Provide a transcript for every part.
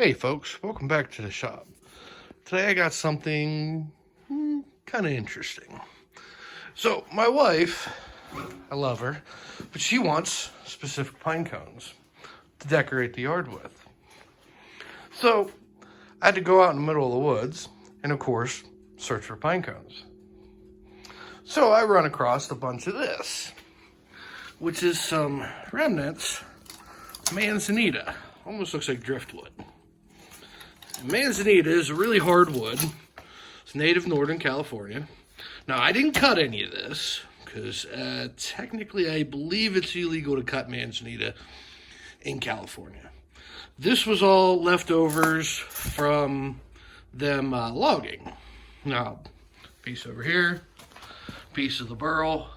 Hey folks, welcome back to the shop. Today I got something kind of interesting. So my wife, I love her, but she wants specific pine cones to decorate the yard with. So I had to go out in the middle of the woods and of course search for pine cones. So I run across a bunch of this, which is some remnants Manzanita. Almost looks like driftwood. Manzanita is a really hard wood. It's native Northern California. Now, I didn't cut any of this because technically I believe it's illegal to cut Manzanita in California. This was all leftovers from them logging. Now, piece over here, piece of the burl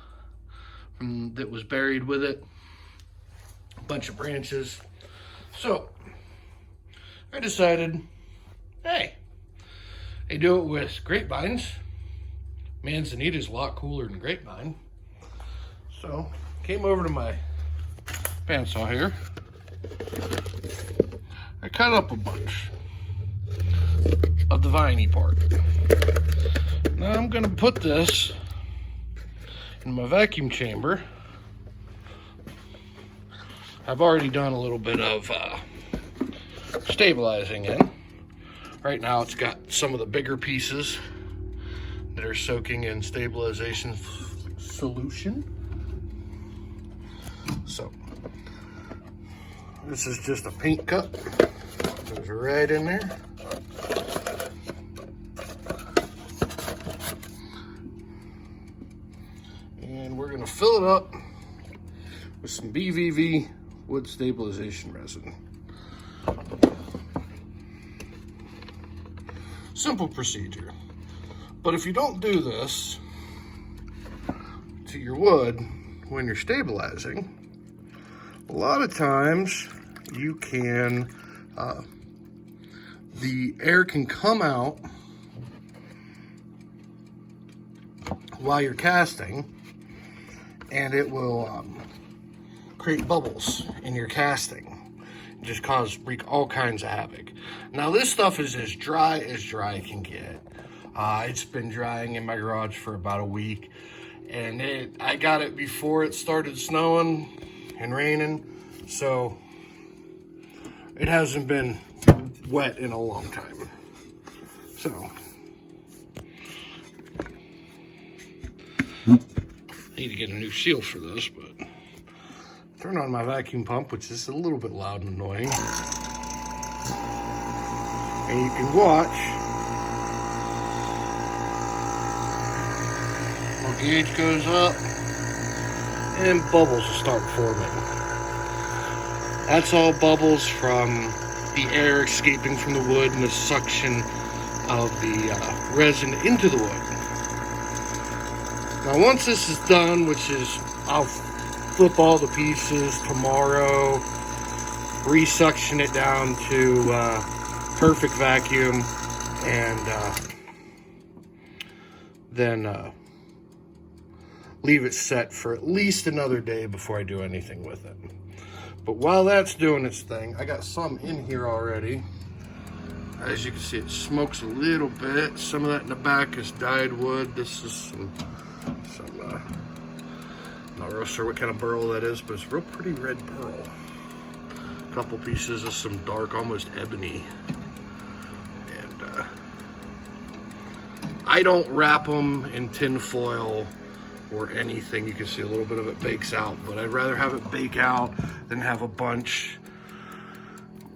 that was buried with it, a bunch of branches. So, I decided, hey, they do it with grapevines. Manzanita is a lot cooler than grapevine. So, came over to my bandsaw here. I cut up a bunch of the viney part. Now I'm gonna put this in my vacuum chamber. I've already done a little bit of stabilizing in. Right now it's got some of the bigger pieces that are soaking in stabilization solution. So this is just a paint cup. Goes right in there. And we're gonna fill it up with some BVV wood stabilization resin. Simple procedure. But if you don't do this to your wood when you're stabilizing, a lot of times you can, the air can come out while you're casting, and it will create bubbles in your casting. Just wreak all kinds of havoc. Now this stuff is as dry can get. It's been drying in my garage for about a week, and I got it before it started snowing and raining, so it hasn't been wet in a long time. So I need to get a new seal for this, but turn on my vacuum pump, which is a little bit loud and annoying. And you can watch the gauge goes up and bubbles will start forming. That's all bubbles from the air escaping from the wood and the suction of the resin into the wood. Now once this is done, which is, I'll flip all the pieces tomorrow, resuction it down to perfect vacuum, and then leave it set for at least another day before I do anything with it. But while that's doing its thing, I got some in here already. As you can see, it smokes a little bit. Some of that in the back is dyed wood. This is some not real sure what kind of burl that is, but it's real pretty red burl. A couple pieces of some dark, almost ebony. And I don't wrap them in tin foil or anything. You can see a little bit of it bakes out, but I'd rather have it bake out than have a bunch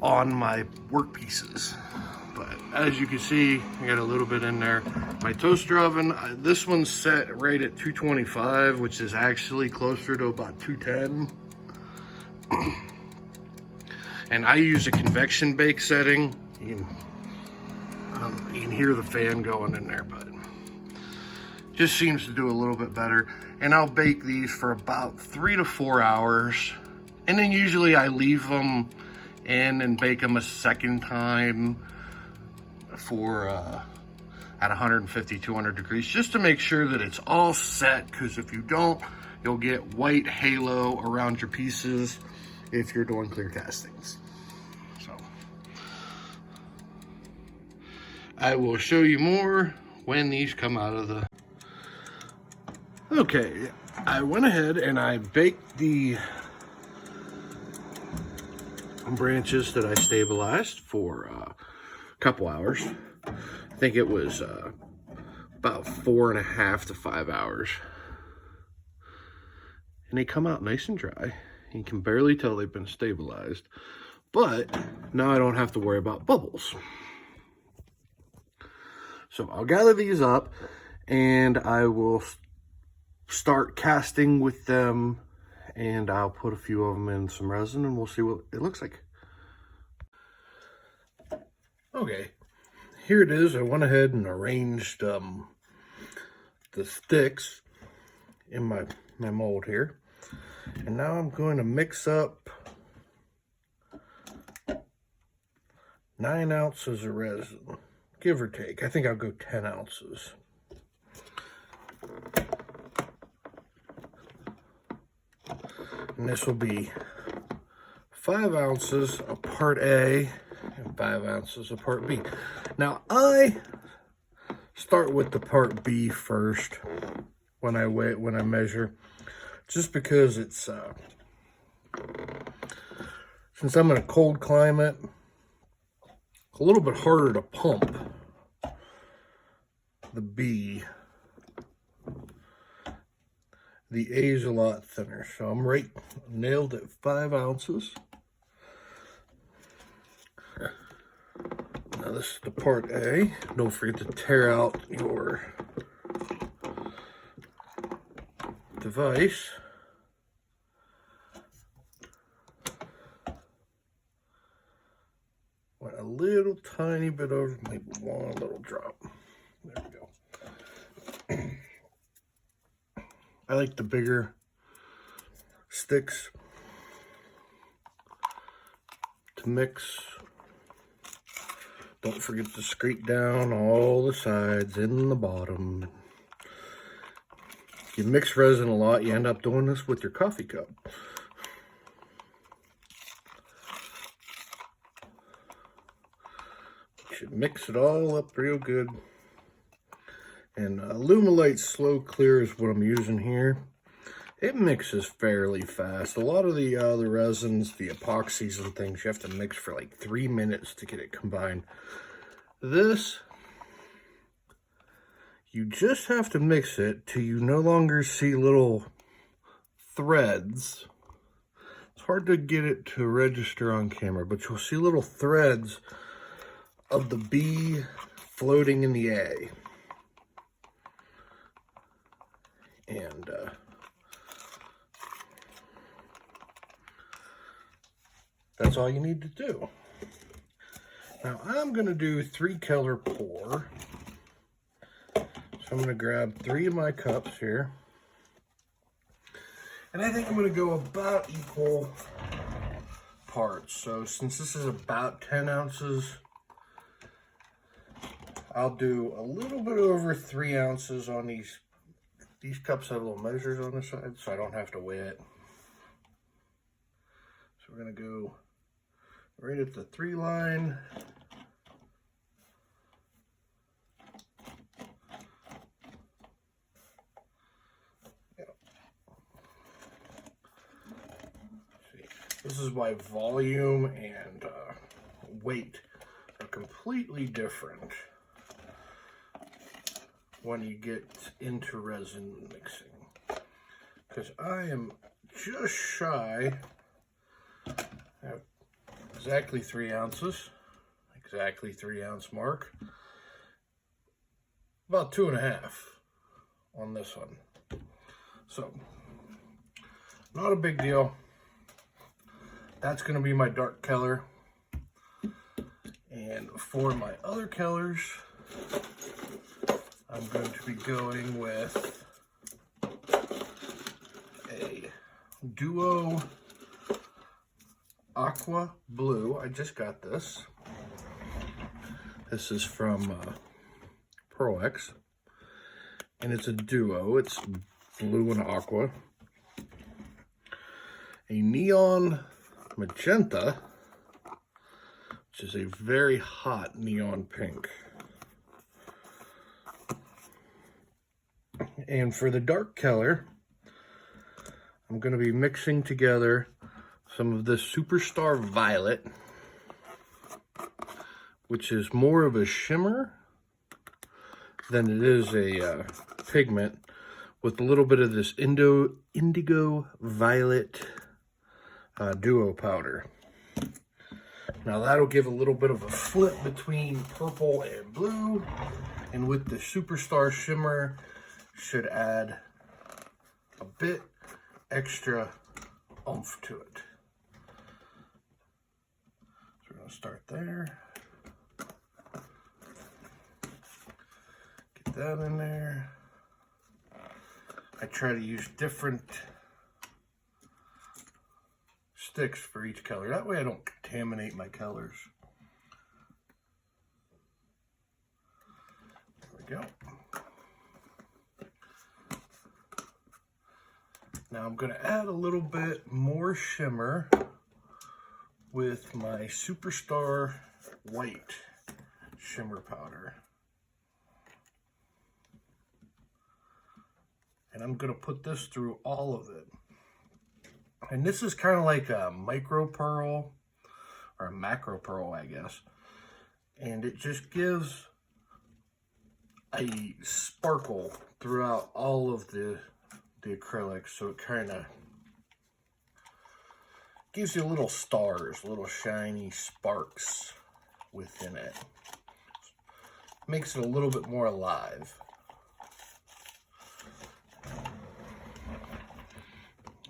on my work pieces. But as you can see, I got a little bit in there. My toaster oven, this one's set right at 225, which is actually closer to about 210. And I use a convection bake setting. You can hear the fan going in there, but just seems to do a little bit better. And I'll bake these for about 3 to 4 hours. And then usually I leave them in and bake them a second time for at 150, 200 degrees, just to make sure that it's all set, because if you don't, you'll get white halo around your pieces if you're doing clear castings. So I will show you more when these come out of the... Okay, I went ahead and I baked the branches that I stabilized for a couple hours. I think it was about 4.5 to 5 hours. And they come out nice and dry. You can barely tell they've been stabilized. But now I don't have to worry about bubbles. So I'll gather these up and I will start casting with them, and I'll put a few of them in some resin and we'll see what it looks like. Okay, here it is. I went ahead and arranged the sticks in my mold here. And now I'm going to mix up 9 ounces of resin, give or take. I think I'll go 10 ounces. And this will be 5 ounces of part A and 5 ounces of part B. Now I start with the part B first when I measure, just because it's since I'm in a cold climate, it's a little bit harder to pump the B. The A is a lot thinner, so I'm nailed at 5 ounces. Now this is the part A. Don't forget to tear out your device. Went a little tiny bit over, maybe one little drop. There we go. I like the bigger sticks to mix. Don't forget to scrape down all the sides and the bottom. If you mix resin a lot, you end up doing this with your coffee cup. You should mix it all up real good. And alumilite slow clear is what I'm using here. It mixes fairly fast. A lot of the resins, the epoxies and things, you have to mix for like 3 minutes to get it combined. This, you just have to mix it till you no longer see little threads. It's hard to get it to register on camera, but you'll see little threads of the B floating in the A. And that's all you need to do. Now I'm going to do 3 color pour. So I'm going to grab 3 of my cups here. And I think I'm going to go about equal parts. So since this is about 10 ounces, I'll do a little bit over 3 ounces on these. These cups have little measures on the side, so I don't have to weigh it. So we're going to go right at the 3 line. Yep. See, this is why volume and weight are completely different when you get into resin mixing, because I am just shy of exactly 3 ounces, exactly 3 ounce mark, about 2.5 on this one. So not a big deal. That's going to be my dark color, and for my other colors, I'm going to be going with a Duo Aqua Blue. I just got this. This is from Pearl X, and it's a duo. It's blue and aqua. A Neon Magenta, which is a very hot neon pink. And for the dark color, I'm going to be mixing together some of this Superstar Violet, which is more of a shimmer than it is a pigment, with a little bit of this indigo violet duo powder. Now that'll give a little bit of a flip between purple and blue, and with the Superstar shimmer should add a bit extra oomph to it. So we're going to start there. Get that in there. I try to use different sticks for each color. That way I don't contaminate my colors. There we go. Now I'm going to add a little bit more shimmer with my Superstar White shimmer powder. And I'm going to put this through all of it. And this is kind of like a micro pearl, or a macro pearl, I guess. And it just gives a sparkle throughout all of the acrylics, so it kind of gives you little stars, little shiny sparks within it. Makes it a little bit more alive.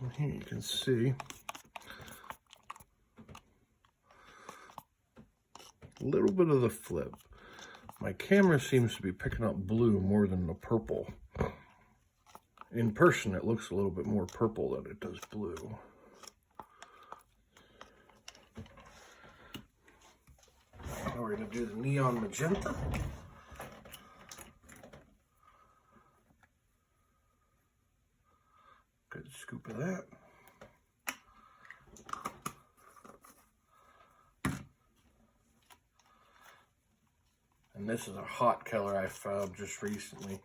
And here you can see a little bit of the flip. My camera seems to be picking up blue more than the purple. In person, it looks a little bit more purple than it does blue. Now we're going to do the neon magenta. Good scoop of that. And this is a hot color I found just recently.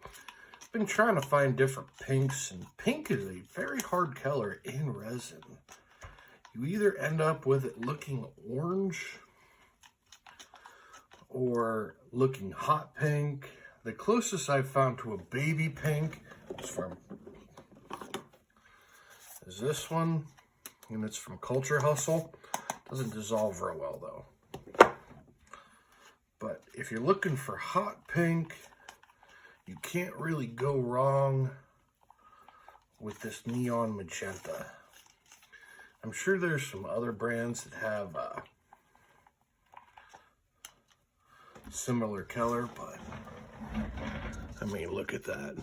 Been trying to find different pinks, and pink is a very hard color in resin. You either end up with it looking orange or looking hot pink. The closest I've found to a baby pink is this one, and it's from Culture Hustle. Doesn't dissolve real well though. But if you're looking for hot pink, you can't really go wrong with this neon magenta. I'm sure there's some other brands that have similar color, but I mean, look at that.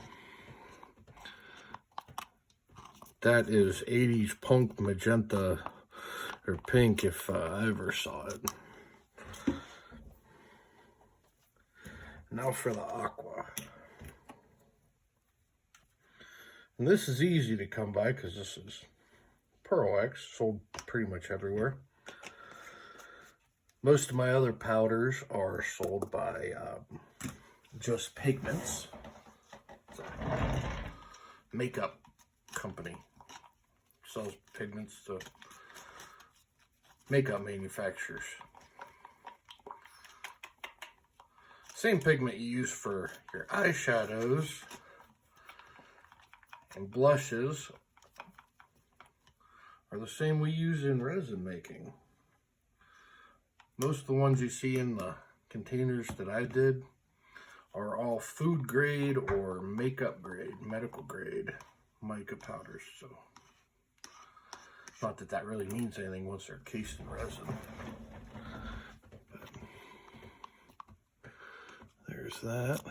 That is 80s punk magenta, or pink if I ever saw it. Now for the aqua. And this is easy to come by because this is Pearl X, sold pretty much everywhere. Most of my other powders are sold by Just Pigments. It's a makeup company. Sells pigments to makeup manufacturers. Same pigment you use for your eyeshadows and blushes are the same we use in resin making. Most of the ones you see in the containers that I did are all food grade or makeup grade, medical grade mica powders. So, not that that really means anything once they're cased in resin. But there's that.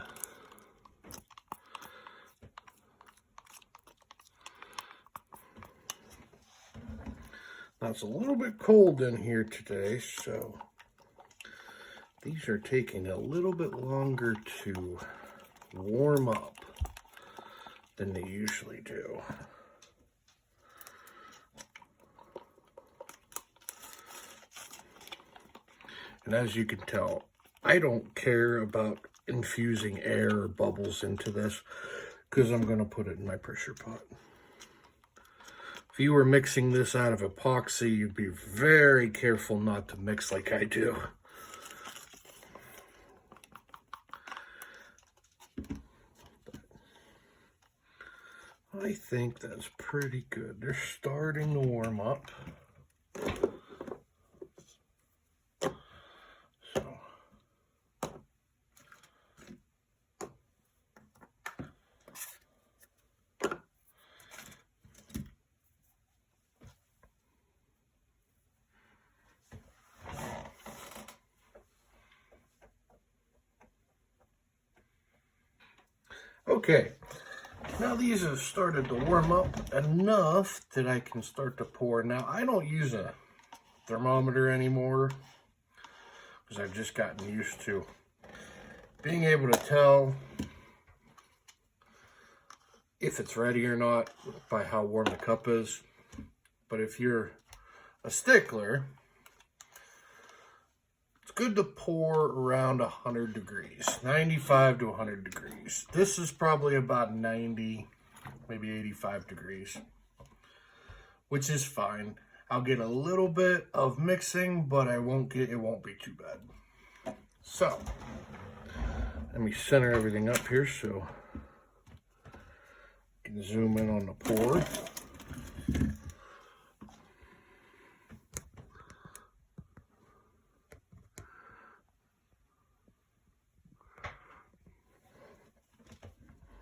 Now it's a little bit cold in here today, so these are taking a little bit longer to warm up than they usually do. And as you can tell, I don't care about infusing air or bubbles into this. because I'm going to put it in my pressure pot. If you were mixing this out of epoxy, you'd be very careful not to mix like I do. I think that's pretty good. They're starting to warm up. Okay, now these have started to warm up enough that I can start to pour. Now, I don't use a thermometer anymore because I've just gotten used to being able to tell if it's ready or not by how warm the cup is. But if you're a stickler, it's good to pour around 100 degrees, 95 to 100 degrees. This is probably about 90, maybe 85 degrees, which is fine. I'll get a little bit of mixing, but it won't be too bad. So, let me center everything up here so I can zoom in on the pour.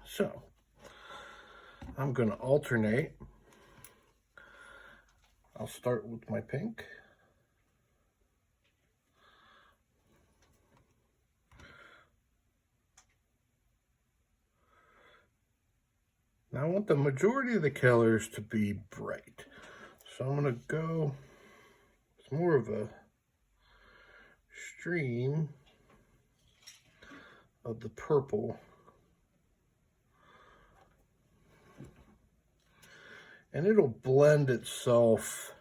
So, I'm going to alternate. I'll start with my pink. Now I want the majority of the colors to be bright. So I'm going to go, it's more of a stream of the purple. And it'll blend itself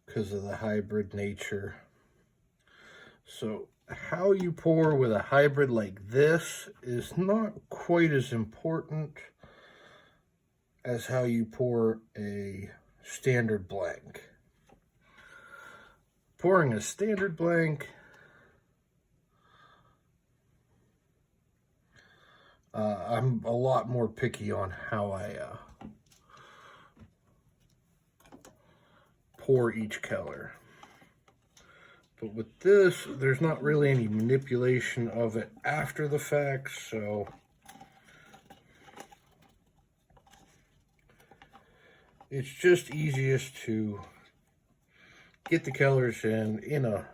because of the hybrid nature. So how you pour with a hybrid like this is not quite as important as how you pour a standard blank. Pouring a standard blank, I'm a lot more picky on how I pour each color. But with this, there's not really any manipulation of it after the fact, so it's just easiest to get the colors in a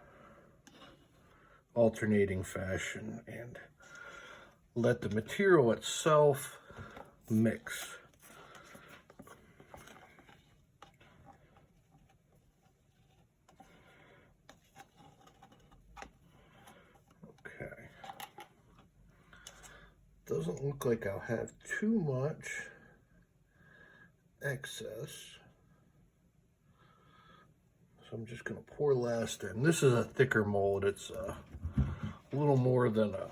alternating fashion and let the material itself mix. Doesn't look like I'll have too much excess. So I'm just going to pour last in. This is a thicker mold. It's a little more than a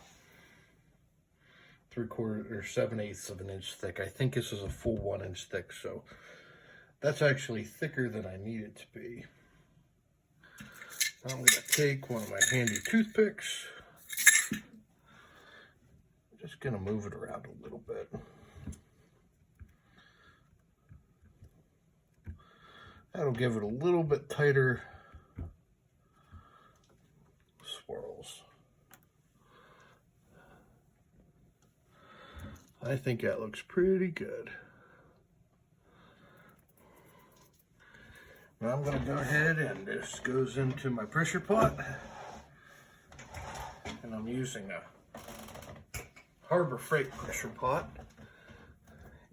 3/4 or 7/8 of an inch thick. I think this is a full 1 inch thick, so that's actually thicker than I need it to be. I'm going to take one of my handy toothpicks. Just going to move it around a little bit. That'll give it a little bit tighter swirls. I think that looks pretty good. Now I'm going to go ahead and this goes into my pressure pot. And I'm using a Harbor Freight pressure pot,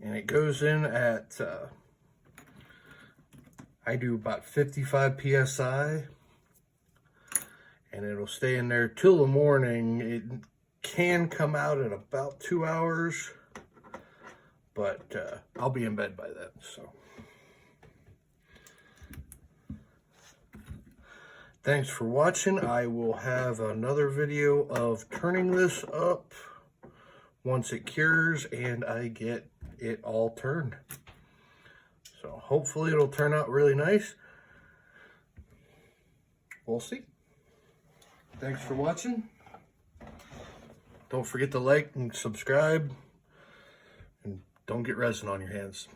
and it goes in at I do about 55 psi, and it'll stay in there till the morning. It can come out at about 2 hours, but I'll be in bed by then. So thanks for watching. I will have another video of turning this up once it cures and I get it all turned. So hopefully it'll turn out really nice. We'll see. Thanks for watching. Don't forget to like and subscribe. And don't get resin on your hands.